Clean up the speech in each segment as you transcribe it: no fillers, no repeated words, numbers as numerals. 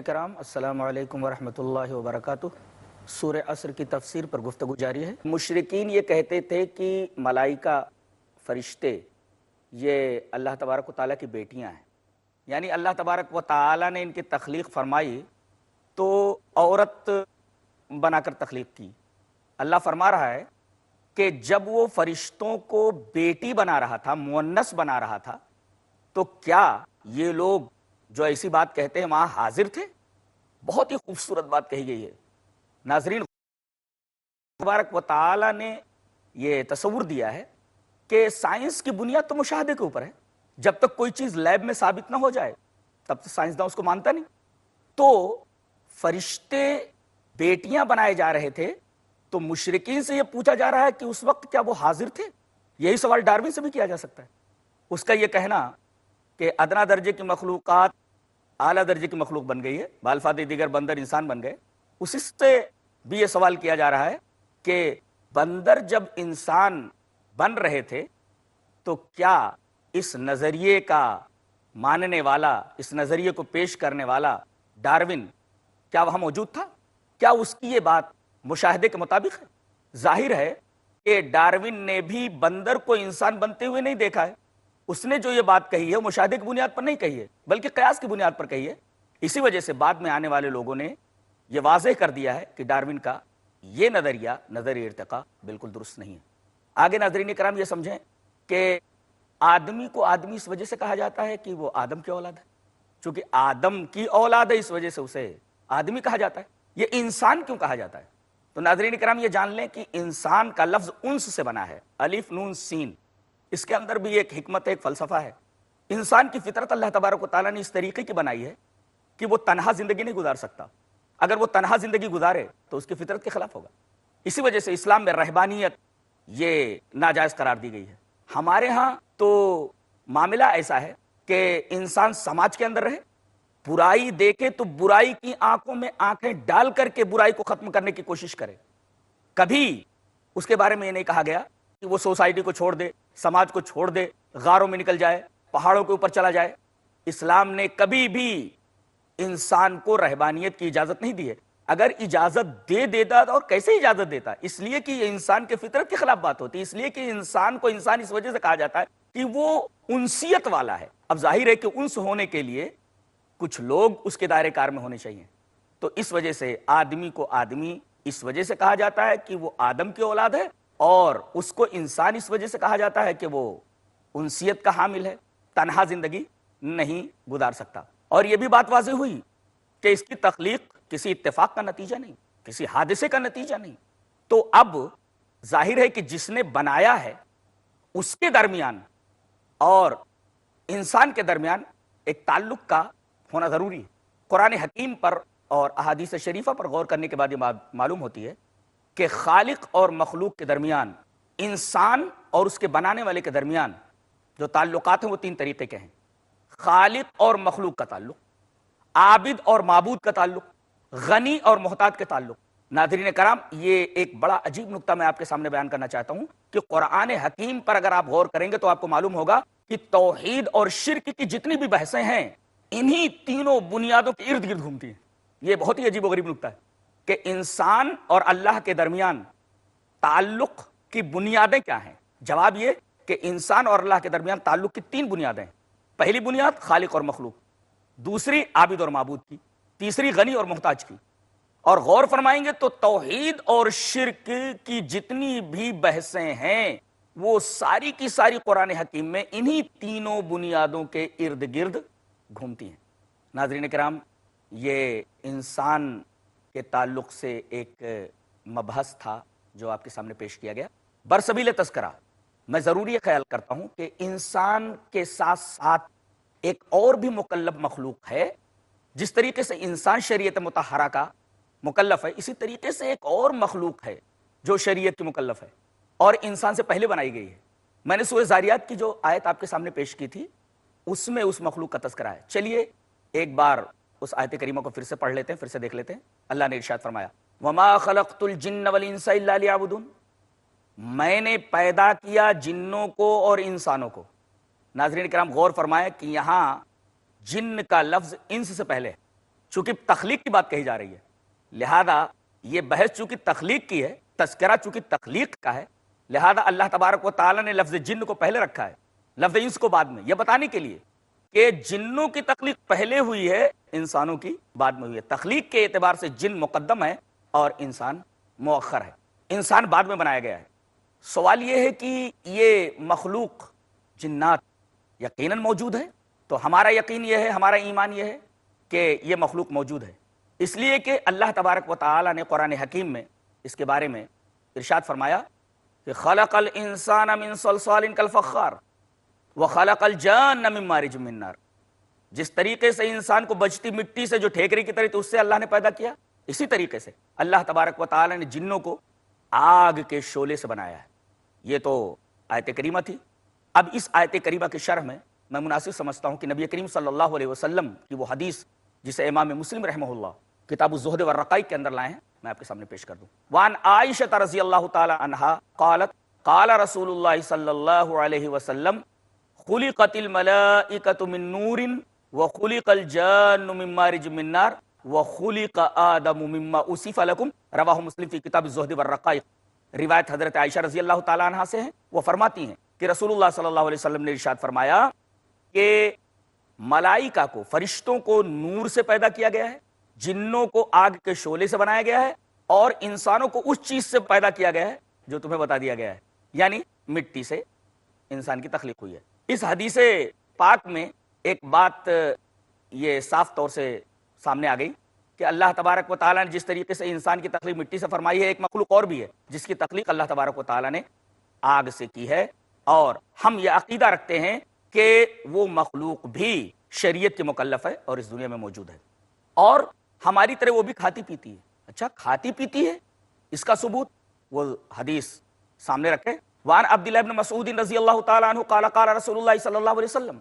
کرام السلام علیکم ورحمۃ اللہ وبرکاتہ۔ سورہ عصر کی تفسیر پر گفتگو جاری ہے۔ مشرکین یہ کہتے تھے کہ ملائکہ فرشتے یہ اللہ تبارک و تعالیٰ کی بیٹیاں ہیں، یعنی اللہ تبارک و تعالیٰ نے ان کی تخلیق فرمائی تو عورت بنا کر تخلیق کی۔ اللہ فرما رہا ہے کہ جب وہ فرشتوں کو بیٹی بنا رہا تھا، مؤنث بنا رہا تھا، تو کیا یہ لوگ جو ایسی بات کہتے ہیں وہاں حاضر تھے؟ بہت ہی خوبصورت بات کہی گئی ہے۔ ناظرین، تبارک و تعالیٰ نے یہ تصور دیا ہے کہ سائنس کی بنیاد تو مشاہدے کے اوپر ہے۔ جب تک کوئی چیز لیب میں ثابت نہ ہو جائے تب تک سائنسداں اس کو مانتا نہیں۔ تو فرشتے بیٹیاں بنائے جا رہے تھے، تو مشرکین سے یہ پوچھا جا رہا ہے کہ اس وقت کیا وہ حاضر تھے؟ یہی سوال ڈاروین سے بھی کیا جا سکتا ہے۔ اس کا یہ کہنا کہ ادنا درجے کی مخلوقات اعلیٰ درجے کی مخلوق بن گئی ہے، بالفاظ دیگر بندر انسان بن گئے، اسی سے بھی یہ سوال کیا جا رہا ہے کہ بندر جب انسان بن رہے تھے تو کیا اس نظریے کا ماننے والا، اس نظریے کو پیش کرنے والا ڈاروین کیا وہاں موجود تھا؟ کیا اس کی یہ بات مشاہدے کے مطابق ہے؟ ظاہر ہے کہ ڈاروین نے بھی بندر کو انسان بنتے ہوئے نہیں دیکھا ہے۔ اس نے جو یہ بات کہی ہے مشاہدے کی بنیاد پر نہیں کہی ہے، بلکہ قیاس کی بنیاد پر کہی ہے۔ اسی وجہ سے بعد میں آنے والے لوگوں نے یہ واضح کر دیا ہے کہ ڈاروین کا یہ نظریہ ارتقاء بالکل درست نہیں ہے۔ آگے ناظرین کرام یہ سمجھیں کہ آدمی کو آدمی اس وجہ سے کہا جاتا ہے کہ وہ آدم کی اولاد ہے، چونکہ آدم کی اولاد ہے اس وجہ سے اسے آدمی کہا جاتا ہے۔ یہ انسان کیوں کہا جاتا ہے؟ تو ناظرین کرام یہ جان لیں کہ انسان کا لفظ انس سے بنا ہے، الف نون سین۔ اس کے اندر بھی ایک حکمت، ایک فلسفہ ہے۔ انسان کی فطرت اللہ تبارک و تعالیٰ نے اس طریقے کی بنائی ہے کہ وہ تنہا زندگی نہیں گزار سکتا۔ اگر وہ تنہا زندگی گزارے تو اس کی فطرت کے خلاف ہوگا۔ اسی وجہ سے اسلام میں رہبانیت یہ ناجائز قرار دی گئی ہے۔ ہمارے ہاں تو معاملہ ایسا ہے کہ انسان سماج کے اندر رہے، برائی دیکھے تو برائی کی آنکھوں میں آنکھیں ڈال کر کے برائی کو ختم کرنے کی کوشش کرے۔ کبھی اس کے بارے میں یہ نہیں کہا گیا کہ وہ سوسائٹی کو چھوڑ دے، سماج کو چھوڑ دے، غاروں میں نکل جائے، پہاڑوں کے اوپر چلا جائے۔ اسلام نے کبھی بھی انسان کو رہبانیت کی اجازت نہیں دی ہے۔ اگر اجازت دے دیتا اور کیسے اجازت دیتا؟ اس لیے کہ یہ انسان کے فطرت کے خلاف بات ہوتی ہے، اس لیے کہ انسان کو انسان اس وجہ سے کہا جاتا ہے کہ وہ انسیت والا ہے۔ اب ظاہر ہے کہ انس ہونے کے لیے کچھ لوگ اس کے دائرے کار میں ہونے چاہیے، تو اس وجہ سے آدمی کو آدمی اس وجہ سے کہا جاتا ہے کہ وہ آدم کی اولاد ہے، اور اس کو انسان اس وجہ سے کہا جاتا ہے کہ وہ انسیت کا حامل ہے، تنہا زندگی نہیں گزار سکتا۔ اور یہ بھی بات واضح ہوئی کہ اس کی تخلیق کسی اتفاق کا نتیجہ نہیں، کسی حادثے کا نتیجہ نہیں۔ تو اب ظاہر ہے کہ جس نے بنایا ہے اس کے درمیان اور انسان کے درمیان ایک تعلق کا ہونا ضروری ہے۔ قرآن حکیم پر اور احادیث شریفہ پر غور کرنے کے بعد یہ معلوم ہوتی ہے کہ خالق اور مخلوق کے درمیان، انسان اور اس کے بنانے والے کے درمیان جو تعلقات ہیں وہ تین طریقے کے ہیں۔ خالق اور مخلوق کا تعلق، عابد اور معبود کا تعلق، غنی اور محتاج کا تعلق۔ ناظرین کرام، یہ ایک بڑا عجیب نقطہ میں آپ کے سامنے بیان کرنا چاہتا ہوں کہ قرآن حکیم پر اگر آپ غور کریں گے تو آپ کو معلوم ہوگا کہ توحید اور شرک کی جتنی بھی بحثیں ہیں انہی تینوں بنیادوں کے ارد گرد گھومتی ہیں۔ یہ بہت ہی عجیب و غریب نقطہ ہے کہ انسان اور اللہ کے درمیان تعلق کی بنیادیں کیا ہیں؟ جواب یہ کہ انسان اور اللہ کے درمیان تعلق کی تین بنیادیں ہیں۔ پہلی بنیاد خالق اور مخلوق، دوسری عابد اور معبود کی، تیسری غنی اور محتاج کی۔ اور غور فرمائیں گے تو توحید اور شرک کی جتنی بھی بحثیں ہیں وہ ساری کی ساری قرآن حکیم میں انہی تینوں بنیادوں کے ارد گرد گھومتی ہیں۔ ناظرین کرام، یہ انسان کے تعلق سے ایک مبحث تھا جو آپ کے سامنے پیش کیا گیا۔ برسبیل تذکرہ میں ضروری خیال کرتا ہوں کہ انسان کے ساتھ ساتھ ایک اور بھی مکلف مخلوق ہے۔ جس طریقے سے انسان شریعت مطہرہ کا مکلف ہے، اسی طریقے سے ایک اور مخلوق ہے جو شریعت کی مکلف ہے اور انسان سے پہلے بنائی گئی ہے۔ میں نے سورہ ذاریات کی جو آیت آپ کے سامنے پیش کی تھی اس میں اس مخلوق کا تذکرہ ہے۔ چلیے ایک بار اس آیت کریمہ کو پھر سے پڑھ لیتے ہیں، پھر سے دیکھ لیتے ہیں۔ اللہ نے ارشاد فرمایا، وَمَا خَلَقْتُ الْجِنَّ وَالْإِنسَ إِلَّا لِيَعْبُدُونَ، میں نے پیدا کیا جنوں کو اور انسانوں کو۔ ناظرین کرام غور فرمائیں کہ یہاں جن کا لفظ انس سے پہلے ہے، چونکہ تخلیق کی بات کہی جا رہی ہے، لہذا یہ بحث چونکہ تخلیق کی ہے، تذکرہ چونکہ تخلیق کا ہے، لہذا اللہ تبارک و تعالیٰ نے لفظ جن کو پہلے رکھا ہے، لفظ انس کو بعد میں، یہ بتانے کے لیے کہ جنوں کی تخلیق پہلے ہوئی ہے، انسانوں کی بعد میں ہوئی ہے۔ تخلیق کے اعتبار سے جن مقدم ہے اور انسان مؤخر ہے، انسان بعد میں بنایا گیا ہے۔ سوال یہ ہے کہ یہ مخلوق جنات یقیناً موجود ہے، تو ہمارا یقین یہ ہے، ہمارا ایمان یہ ہے کہ یہ مخلوق موجود ہے، اس لیے کہ اللہ تبارک و تعالیٰ نے قرآن حکیم میں اس کے بارے میں ارشاد فرمایا کہ خلق الانسان من صلصال کالفخار وخلق الجان من مارج من نار، جس طریقے سے انسان کو بجتی مٹی سے جو ٹھیکری کی طرح تھی اس سے اللہ نے پیدا کیا، اسی طریقے سے اللہ تبارک و تعالیٰ نے جنوں کو آگ کے شعلے سے بنایا ہے۔ یہ تو آیت کریمہ تھی۔ اب اس آیت کریمہ کی شرح میں مناسب سمجھتا ہوں کہ نبی کریم صلی اللہ علیہ وسلم کی وہ حدیث جسے امام مسلم رحمہ اللہ کتاب الزہد والرقائق کے اندر لائے ہیں، میں آپ کے سامنے پیش کر دوں۔ وعن عائشہ رضی اللہ تعالی عنہا قالت قال رسول اللہ صلی اللہ علیہ وسلم خلقت الملائکۃ من نور وخلق الجان من مارج من نار وخلق آدم مما اصف لکم، رواہ مسلم فی کتاب الزہد والرقائق۔ روایت حضرت عائشہ رضی اللہ تعالی عنہا سے ہیں، وہ فرماتی ہیں کہ رسول اللہ صلی اللہ علیہ وسلم نے ارشاد فرمایا کہ ملائکہ کو، فرشتوں کو نور سے پیدا کیا گیا ہے، جنوں کو آگ کے شعلے سے بنایا گیا ہے، اور انسانوں کو اس چیز سے پیدا کیا گیا ہے جو تمہیں بتا دیا گیا ہے، یعنی مٹی سے انسان کی تخلیق ہوئی ہے۔ اس حدیث پاک میں ایک بات یہ صاف طور سے سامنے آ گئی کہ اللہ تبارک و تعالیٰ نے جس طریقے سے انسان کی تخلیق مٹی سے فرمائی ہے، ایک مخلوق اور بھی ہے جس کی تخلیق اللہ تبارک و تعالیٰ نے آگ سے کی ہے، اور ہم یہ عقیدہ رکھتے ہیں کہ وہ مخلوق بھی شریعت کے مکلف ہے اور اس دنیا میں موجود ہے، اور ہماری طرح وہ بھی کھاتی پیتی ہے۔ اچھا، کھاتی پیتی ہے، اس کا ثبوت وہ حدیث سامنے رکھے۔ وعن عبداللہ بن مسعود رضی اللہ تعالی عنہ قال قال رسول اللہ صلی اللہ علیہ وسلم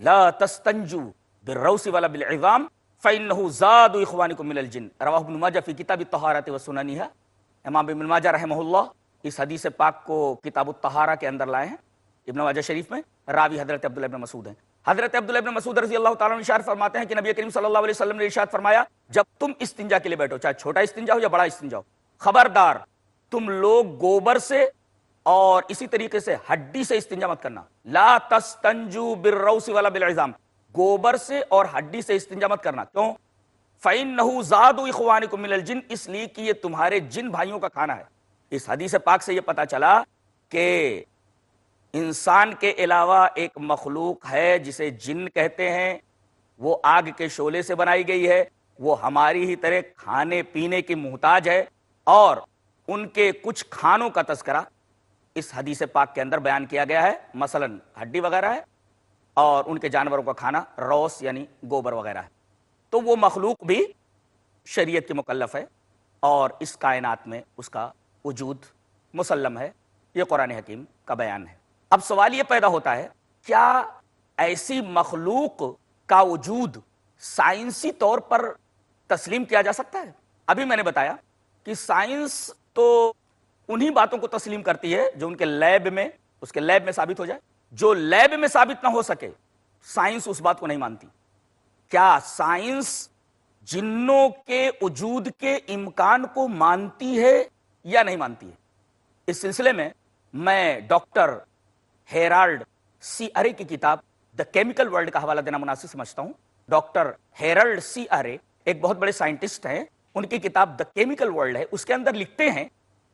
لا تستنجوا بالروث ولا بالعظام فإنه زاد اخوانکم من الجن، رواہ ابن ماجہ فی کتاب الطہارۃ وسننھا۔ امام ابن ماجہ رحمہ اللہ اس حدیث پاک کو کتاب الطہارہ کے اندر لائے ہیں، ابن ماجہ شریف میں، راوی حضرت عبداللہ بن مسعود ہیں۔ حضرت عبداللہ بن مسعود رضی اللہ تعالیٰ عنہ ارشاد فرماتے ہیں کہ نبی کریم صلی اللہ علیہ وسلم نے ارشاد فرمایا جب تم استنجا کے لیے بیٹھو، چاہے چھوٹا استنجا ہو یا بڑا استنجا ہو، خبردار تم لوگ گوبر سے اور اسی طریقے سے ہڈی سے استنجا مت کرنا۔ لا تستنجوا بالروث ولا بالعظام، گوبر سے اور ہڈی سے استنجا مت کرنا۔ کیوں؟ فإنه زاد اخوانکم من الجن، اس لیے کہ یہ تمہارے جن بھائیوں کا کھانا ہے۔ اس حدیث پاک سے یہ پتا چلا کہ انسان کے علاوہ ایک مخلوق ہے جسے جن کہتے ہیں، وہ آگ کے شعلے سے بنائی گئی ہے، وہ ہماری ہی طرح کھانے پینے کی محتاج ہے، اور ان کے کچھ کھانوں کا تذکرہ اس حدیث پاک کے اندر بیان کیا گیا ہے، مثلا ہڈی وغیرہ ہے، اور ان کے جانوروں کا کھانا روس یعنی گوبر وغیرہ ہے۔ تو وہ مخلوق بھی شریعت کے مکلف ہے، اور اس کائنات میں اس کا وجود مسلم ہے، یہ قرآن حکیم کا بیان ہے۔ اب سوال یہ پیدا ہوتا ہے، کیا ایسی مخلوق کا وجود سائنسی طور پر تسلیم کیا جا سکتا ہے؟ ابھی میں نے بتایا کہ سائنس تو انہی باتوں کو تسلیم کرتی ہے جو ان کے لیب میں، اس کے لیب میں ثابت ہو جائے۔ جو لیب میں ثابت نہ ہو سکے، سائنس اس بات کو نہیں مانتی۔ کیا سائنس جنوں کے وجود کے امکان کو مانتی ہے یا نہیں مانتی ہے؟ اس سلسلے میں میں ڈاکٹر ہیرالڈ سی ارے کی کتاب دا کیمیکل ورلڈ کا حوالہ دینا مناسب سمجھتا ہوں۔ ڈاکٹر ہیرالڈ سی ارے ایک بہت بڑے سائنٹسٹ ہیں، ان کی کتاب دا کیمیکل ورلڈ ہے، اس کے اندر لکھتے ہیں۔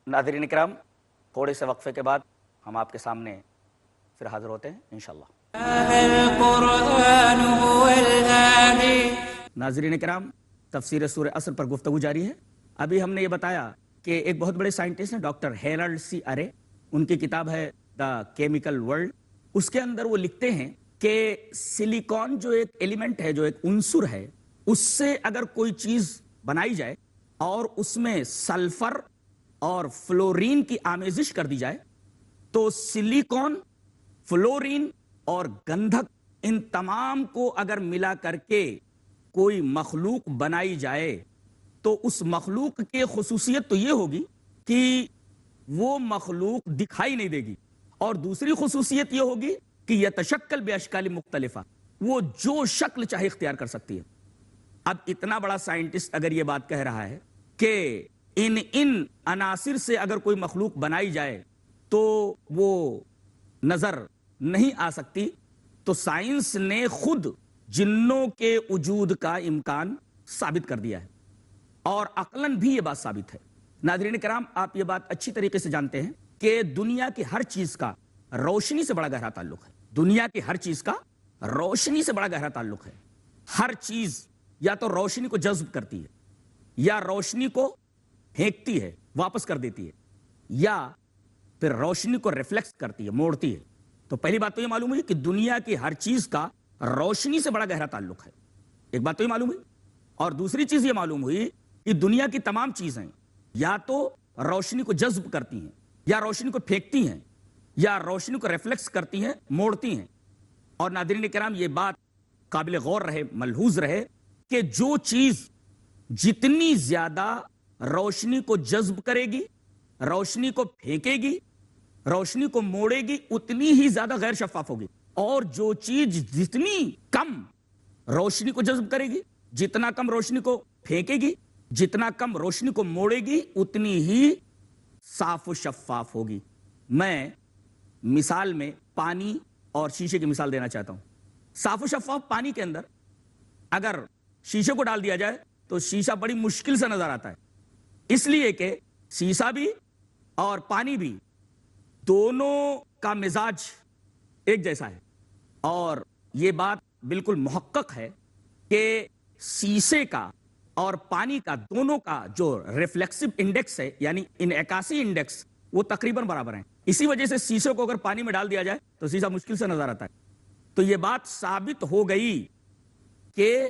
ناظرین کرام، تھوڑے سے وقفے کے بعد ہم آپ کے سامنے پھر حاضر ہوتے ہیں انشاءاللہ۔ ناظرین کرام، تفسیر سورہ عصر پر گفتگو جاری ہے۔ ابھی ہم نے یہ بتایا کہ ایک بہت بڑے سائنٹسٹ ہیں ڈاکٹر ہیرالڈ سی ارے، ان کی کتاب ہے دا کیمیکل ورلڈ، اس کے اندر وہ لکھتے ہیں کہ سلیکون جو ایک ایلیمنٹ ہے، جو ایک عنصر ہے، اس سے اگر کوئی چیز بنائی جائے اور اس میں سلفر اور فلورین کی آمیزش کر دی جائے تو سلیکون، فلورین اور گندھک، ان تمام کو اگر ملا کر کے کوئی مخلوق بنائی جائے تو اس مخلوق کی خصوصیت تو یہ ہوگی کہ وہ مخلوق دکھائی نہیں دے گی، اور دوسری خصوصیت یہ ہوگی کہ یتشکل باشکال مختلفہ، وہ جو شکل چاہے اختیار کر سکتی ہے۔ اب اتنا بڑا سائنٹسٹ اگر یہ بات کہہ رہا ہے کہ ان عناصر سے اگر کوئی مخلوق بنائی جائے تو وہ نظر نہیں آ سکتی، تو سائنس نے خود جنوں کے وجود کا امکان ثابت کر دیا ہے، اور عقلاً بھی یہ بات ثابت ہے۔ ناظرین کرام، آپ یہ بات اچھی طریقے سے جانتے ہیں کہ دنیا کی ہر چیز کا روشنی سے بڑا گہرا تعلق ہے۔ دنیا کی ہر چیز کا روشنی سے بڑا گہرا تعلق ہے۔ ہر چیز یا تو روشنی کو جذب کرتی ہے، یا روشنی کو پھینکتی ہے، واپس کر دیتی ہے، یا پھر روشنی کو ریفلیکس کرتی ہے، موڑتی ہے۔ تو پہلی بات تو یہ معلوم ہوئی کہ دنیا کی ہر چیز کا روشنی سے بڑا گہرا تعلق ہے، ایک بات تو یہ معلوم ہوئی۔ اور دوسری چیز یہ معلوم ہوئی کہ دنیا کی تمام چیزیں یا تو روشنی کو جذب کرتی ہیں، یا روشنی کو پھینکتی ہیں، یا روشنی کو ریفلیکس کرتی ہیں، موڑتی ہیں۔ اور ناظرین کرام، یہ بات قابل غور رہے، ملحوظ رہے کہ جو چیز جتنی زیادہ روشنی کو جذب کرے گی، روشنی کو پھینکے گی، روشنی کو موڑے گی، اتنی ہی زیادہ غیر شفاف ہوگی۔ اور جو چیز جتنی کم روشنی کو جذب کرے گی، جتنا کم روشنی کو پھینکے گی، جتنا کم روشنی کو موڑے گی، اتنی ہی صاف و شفاف ہوگی۔ میں مثال میں پانی اور شیشے کی مثال دینا چاہتا ہوں۔ صاف و شفاف پانی کے اندر اگر شیشے کو ڈال دیا جائے تو شیشہ بڑی مشکل سے نظر آتا ہے، اس لیے کہ شیشہ بھی اور پانی بھی دونوں کا مزاج ایک جیسا ہے۔ اور یہ بات بالکل محقق ہے کہ شیشے کا اور پانی کا دونوں کا جو ریفلیکسو انڈیکس ہے، یعنی انعکاسی انڈیکس، وہ تقریباً برابر ہیں۔ اسی وجہ سے شیشے کو اگر پانی میں ڈال دیا جائے تو شیشہ مشکل سے نظر آتا ہے۔ تو یہ بات ثابت ہو گئی کہ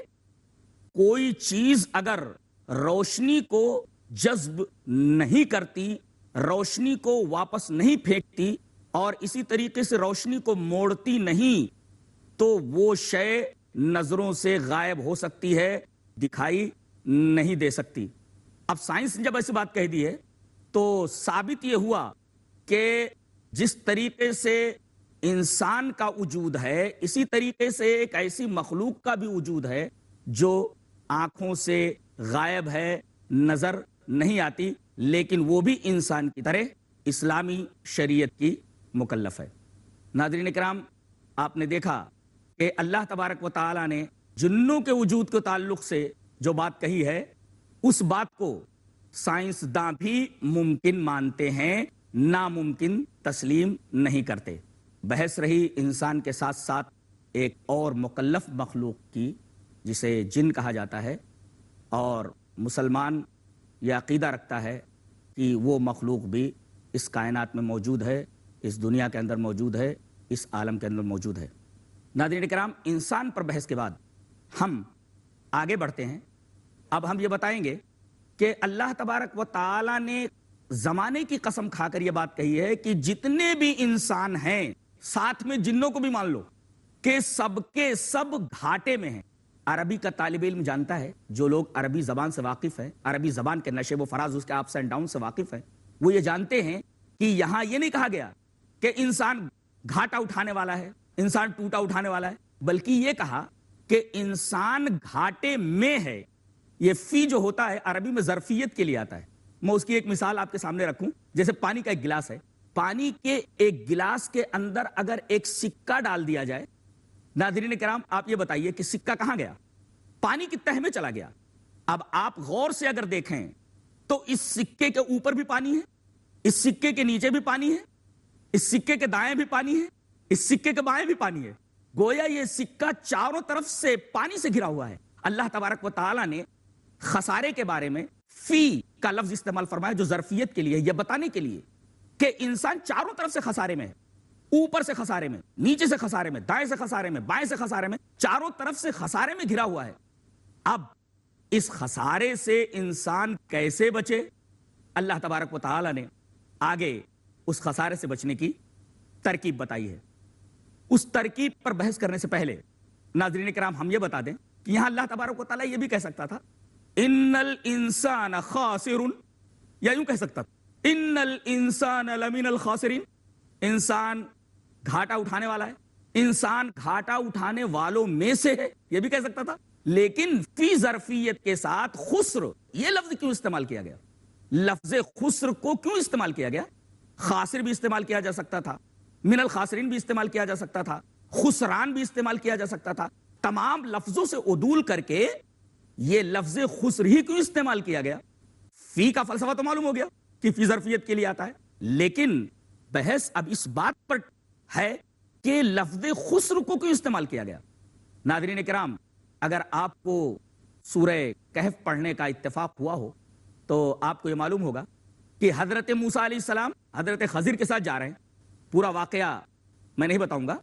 کوئی چیز اگر روشنی کو جذب نہیں کرتی، روشنی کو واپس نہیں پھینکتی، اور اسی طریقے سے روشنی کو موڑتی نہیں، تو وہ شے نظروں سے غائب ہو سکتی ہے، دکھائی نہیں دے سکتی۔ اب سائنس نے جب ایسی بات کہہ دی ہے تو ثابت یہ ہوا کہ جس طریقے سے انسان کا وجود ہے، اسی طریقے سے ایک ایسی مخلوق کا بھی وجود ہے جو آنکھوں سے غائب ہے، نظر نہیں آتی، لیکن وہ بھی انسان کی طرح اسلامی شریعت کی مکلف ہے۔ ناظرین کرام، آپ نے دیکھا کہ اللہ تبارک و تعالی نے جنوں کے وجود کے تعلق سے جو بات کہی ہے، اس بات کو سائنسداں بھی ممکن مانتے ہیں، ناممکن تسلیم نہیں کرتے۔ بحث رہی انسان کے ساتھ ساتھ ایک اور مکلف مخلوق کی، جسے جن کہا جاتا ہے، اور مسلمان یہ عقیدہ رکھتا ہے کہ وہ مخلوق بھی اس کائنات میں موجود ہے، اس دنیا کے اندر موجود ہے، اس عالم کے اندر موجود ہے۔ ناظرین کرام، انسان پر بحث کے بعد ہم آگے بڑھتے ہیں۔ اب ہم یہ بتائیں گے کہ اللہ تبارک و تعالی نے زمانے کی قسم کھا کر یہ بات کہی ہے کہ جتنے بھی انسان ہیں، ساتھ میں جنوں کو بھی مان لو، کہ سب کے سب گھاٹے میں ہیں۔ عربی کا طالب علم جانتا ہے، جو لوگ عربی زبان سے واقف ہیں، عربی زبان کے نشے و فراز، اس کے اپس اینڈ ڈاؤن سے واقف ہیں، وہ یہ جانتے ہیں کہ یہاں یہ نہیں کہا گیا کہ انسان گھاٹا اٹھانے والا ہے، انسان ٹوٹا اٹھانے والا ہے، بلکہ یہ کہا کہ انسان گھاٹے میں ہے۔ یہ فی جو ہوتا ہے عربی میں ظرفیت کے لیے آتا ہے۔ میں اس کی ایک مثال آپ کے سامنے رکھوں، جیسے پانی کا ایک گلاس ہے، پانی کے ایک گلاس کے اندر اگر ایک سکہ ڈال دیا جائے، ناظرین کرام آپ یہ بتائیے کہ سکہ کہاں گیا؟ پانی کی تہ میں چلا گیا۔ اب آپ غور سے اگر دیکھیں تو اس سکے کے اوپر بھی پانی ہے، اس سکے کے نیچے بھی پانی ہے، اس سکے کے دائیں بھی پانی ہے، اس سکے کے بائیں بھی پانی ہے۔ گویا یہ سکہ چاروں طرف سے پانی سے گھرا ہوا ہے۔ اللہ تبارک و تعالی نے خسارے کے بارے میں فی کا لفظ استعمال فرمایا، جو ظرفیت کے لیے، یہ بتانے کے لیے کہ انسان چاروں طرف سے خسارے میں ہے، اوپر سے خسارے میں، نیچے سے خسارے میں، دائیں سے خسارے میں، بائیں سے خسارے میں، چاروں طرف سے خسارے میں گھرا ہوا ہے۔ اب اس خسارے سے انسان کیسے بچے؟ اللہ تبارک و تعالی نے آگے اس خسارے سے بچنے کی ترکیب بتائی ہے۔ اس ترکیب پر بحث کرنے سے پہلے ناظرین کرام ہم یہ بتا دیں کہ یہاں اللہ تبارک و تعالی یہ بھی کہہ سکتا تھا ان الانسان خاسر، یا یوں کہہ سکتا تھا ان الانسان لمن الخاسرین، انسان گھاٹا اٹھانے والا ہے، انسان گھاٹا اٹھانے والوں میں سے ہے، یہ بھی کہہ سکتا تھا۔ لیکن فی ظرفیت کے ساتھ خسر یہ لفظ کیوں استعمال کیا گیا؟ لفظ خسر کو کیوں استعمال کیا گیا؟ خاسر بھی استعمال کیا جا سکتا تھا، من الخاسرین بھی استعمال کیا جا سکتا تھا، خسران بھی استعمال کیا جا سکتا تھا. تمام لفظوں سے عدول کر کے یہ لفظ خسر ہی کیوں استعمال کیا گیا؟ فی کا فلسفہ تو معلوم ہو گیا کہ فی ظرفیت کے لیے آتا ہے، لیکن بحث اب اس بات پر ہے کہ لفظ خسر کو کیوں استعمال کیا گیا. ناظرین کرام، اگر آپ کو سورہ کہف پڑھنے کا اتفاق ہوا ہو تو آپ کو یہ معلوم ہوگا کہ حضرت موسیٰ علیہ السلام حضرت خضر کے ساتھ جا رہے ہیں. پورا واقعہ میں نہیں بتاؤں گا،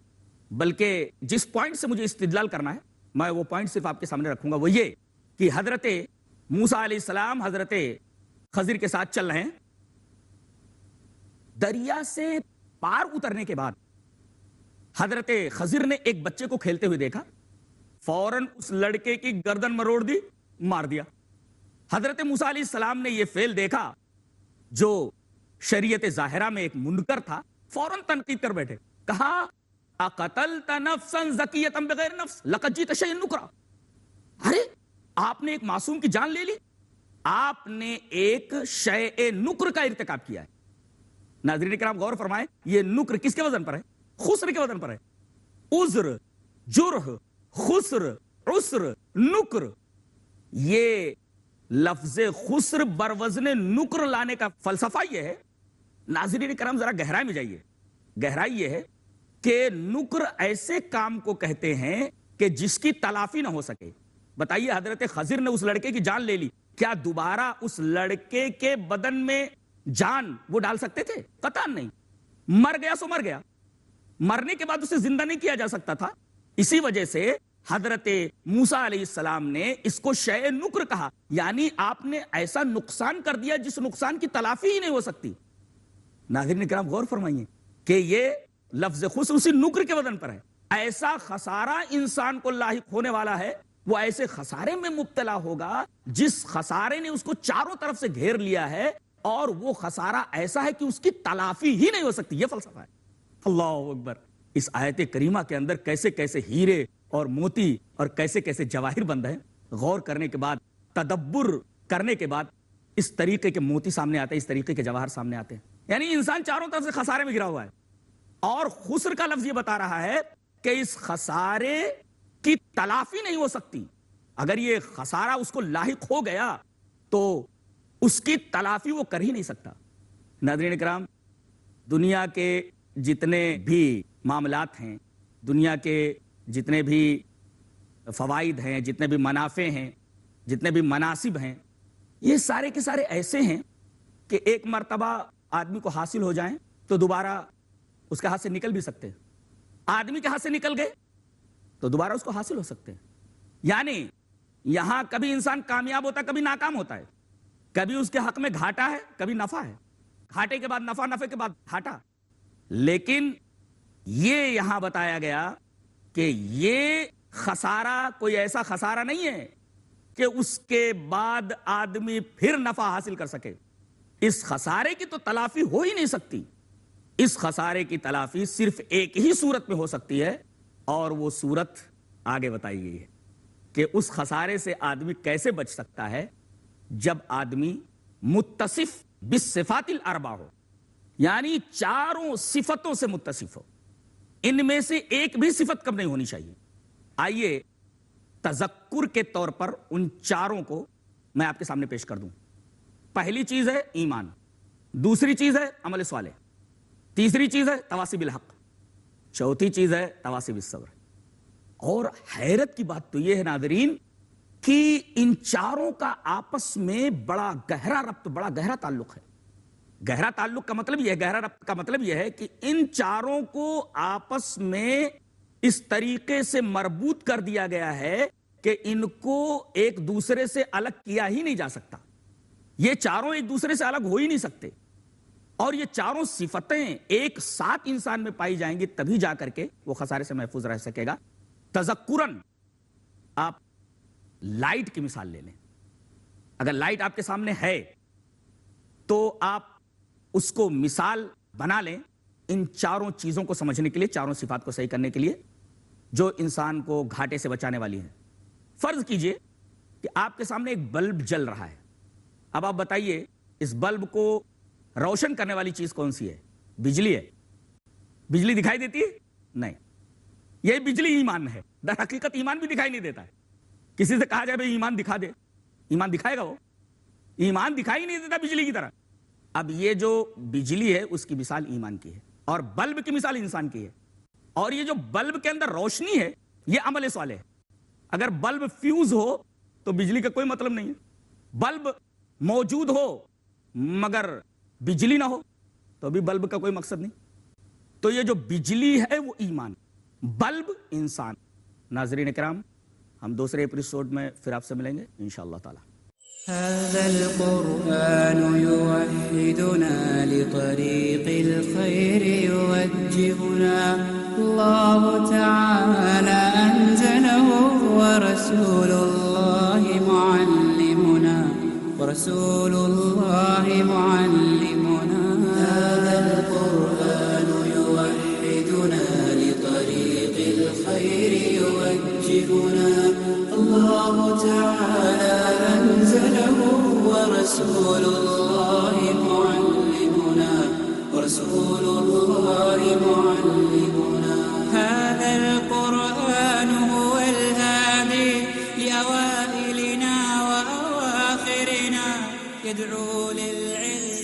بلکہ جس پوائنٹ سے مجھے استدلال کرنا ہے میں وہ پوائنٹ صرف آپ کے سامنے رکھوں گا. وہ یہ کہ حضرت موسیٰ علیہ السلام حضرت خضر کے ساتھ چل رہے ہیں. دریا سے پار اترنے کے بعد حضرت خضر نے ایک بچے کو کھیلتے ہوئے دیکھا، فوراً اس لڑکے کی گردن مروڑ دی، مار دیا. حضرت موسیٰ علیہ السلام نے یہ فعل دیکھا جو شریعت ظاہرہ میں ایک منکر تھا، فوراً تنقید کر بیٹھے، کہا اقتلت نفسا زکیۃ بغیر نفس لقد جئت شیئا نکرا. ارے آپ نے ایک معصوم کی جان لے لی، آپ نے ایک شیء نکر کا ارتکاب کیا ہے. ناظرین کرام غور فرمائیں، یہ نکر کس کے وزن پر ہے؟ خسر کے وزن پر ہے. عذر، جرح، خسر، عسر، نکر، یہ لفظ خسر بروزن نکر لانے کا فلسفہ یہ ہے. ناظرین کرام ذرا گہرائی میں جائیے. گہرائی یہ ہے کہ نکر ایسے کام کو کہتے ہیں کہ جس کی تلافی نہ ہو سکے. بتائیے حضرت خضر نے اس لڑکے کی جان لے لی، کیا دوبارہ اس لڑکے کے بدن میں جان وہ ڈال سکتے تھے؟ قطعاً نہیں. مر گیا سو مر گیا، مرنے کے بعد اسے زندہ نہیں کیا جا سکتا تھا. اسی وجہ سے حضرت موسیٰ علیہ السلام نے اس کو شیء نکر کہا، یعنی آپ نے ایسا نقصان کر دیا جس نقصان کی تلافی ہی نہیں ہو سکتی. ناظرین کرام غور فرمائیے کہ یہ لفظ خسر اسی نکر کے وزن پر ہے. ایسا خسارہ انسان کو لاحق ہونے والا ہے، وہ ایسے خسارے میں مبتلا ہوگا جس خسارے نے اس کو چاروں طرف سے گھیر لیا ہے، اور وہ خسارہ ایسا ہے کہ اس کی تلافی ہی نہیں ہو سکتی. یہ فلسفہ ہے. اللہ اکبر. اس آیت کریمہ کے اندر کیسے کیسے ہیرے اور موتی اور کیسے کیسے جواہر بند ہیں. غور کرنے کے بعد، تدبر کرنے کے بعد اس طریقے کے موتی سامنے آتے ہیں، اس طریقے کے جواہر سامنے آتے ہیں. یعنی انسان چاروں طرف سے خسارے میں گرا ہوا ہے، اور خسر کا لفظ یہ بتا رہا ہے کہ اس خسارے کی تلافی نہیں ہو سکتی. اگر یہ خسارہ اس کو لاحق ہو گیا تو اس کی تلافی وہ کر ہی نہیں سکتا. ناظرین کرام، دنیا کے جتنے بھی معاملات ہیں، دنیا کے جتنے بھی فوائد ہیں، جتنے بھی منافع ہیں، جتنے بھی مناسب ہیں، یہ سارے کے سارے ایسے ہیں کہ ایک مرتبہ آدمی کو حاصل ہو جائیں تو دوبارہ اس کے ہاتھ سے نکل بھی سکتے ہیں. آدمی کے ہاتھ سے نکل گئے تو دوبارہ اس کو حاصل ہو سکتے ہیں. یعنی یہاں کبھی انسان کامیاب ہوتا ہے، کبھی ناکام ہوتا ہے، کبھی اس کے حق میں گھاٹا ہے، کبھی نفع ہے، گھاٹے کے بعد نفع، نفع کے بعد گھاٹا. لیکن یہ یہاں بتایا گیا کہ یہ خسارہ کوئی ایسا خسارہ نہیں ہے کہ اس کے بعد آدمی پھر نفع حاصل کر سکے. اس خسارے کی تو تلافی ہو ہی نہیں سکتی. اس خسارے کی تلافی صرف ایک ہی صورت میں ہو سکتی ہے، اور وہ صورت آگے بتائی گئی ہے کہ اس خسارے سے آدمی کیسے بچ سکتا ہے جب آدمی متصف بالصفات الاربع ہو، یعنی چاروں صفتوں سے متصف ہو. ان میں سے ایک بھی صفت کم نہیں ہونی چاہیے. آئیے تذکر کے طور پر ان چاروں کو میں آپ کے سامنے پیش کر دوں. پہلی چیز ہے ایمان، دوسری چیز ہے عمل صالح، تیسری چیز ہے تواصی بالحق، چوتھی چیز ہے تواصی بالصبر. اور حیرت کی بات تو یہ ہے ناظرین کہ ان چاروں کا آپس میں بڑا گہرا ربط، بڑا گہرا تعلق ہے. گہرا تعلق کا مطلب یہ ہے، گہرا ربط کا مطلب یہ ہے کہ ان چاروں کو آپس میں اس طریقے سے مربوط کر دیا گیا ہے کہ ان کو ایک دوسرے سے الگ کیا ہی نہیں جا سکتا. یہ چاروں ایک دوسرے سے الگ ہو ہی نہیں سکتے، اور یہ چاروں صفتیں ایک ساتھ انسان میں پائی جائیں گی تبھی جا کر کے وہ خسارے سے محفوظ رہ سکے گا. تذکراً آپ لائٹ کی مثال لے لیں. اگر لائٹ آپ کے سامنے ہے تو آپ اس کو مثال بنا لیں ان چاروں چیزوں کو سمجھنے کے لیے، چاروں صفات کو صحیح کرنے کے لیے جو انسان کو گھاٹے سے بچانے والی ہیں. فرض کیجئے کہ آپ کے سامنے ایک بلب جل رہا ہے. اب آپ بتائیے اس بلب کو روشن کرنے والی چیز کون سی ہے؟ بجلی ہے. بجلی دکھائی دیتی ہے؟ نہیں. یہ بجلی ایمان ہے. در حقیقت ایمان بھی دکھائی نہیں دیتا ہے. کسی سے کہا جائے بھئی ایمان دکھا دے، ایمان دکھائے گا؟ وہ ایمان دکھائی نہیں دیتا بجلی کی طرح. اب یہ جو بجلی ہے اس کی مثال ایمان کی ہے، اور بلب کی مثال انسان کی ہے. اور یہ جو بلب کے اندر روشنی ہے یہ عمل صالح ہے. اگر بلب فیوز ہو تو بجلی کا کوئی مطلب نہیں ہے. بلب موجود ہو مگر بجلی نہ ہو تو بھی بلب کا کوئی مقصد نہیں. تو یہ جو بجلی ہے وہ ایمان، بلب انسان. ناظرین کرام، ہم دوسرے ایپیسوڈ میں پھر آپ سے ملیں گے انشاءاللہ تعالی. هذا القرآن يوحدنا لطريق الخير يوجهنا الله تعالى أنزله ورسول الله معلمنا هذا القرآن يوحدنا لطريق الخير يوجهنا الله تعالى أنزله ورسول الله معلمنا هذا القرآن هو الهادي لأوائلنا وأواخرنا يدعو للعلم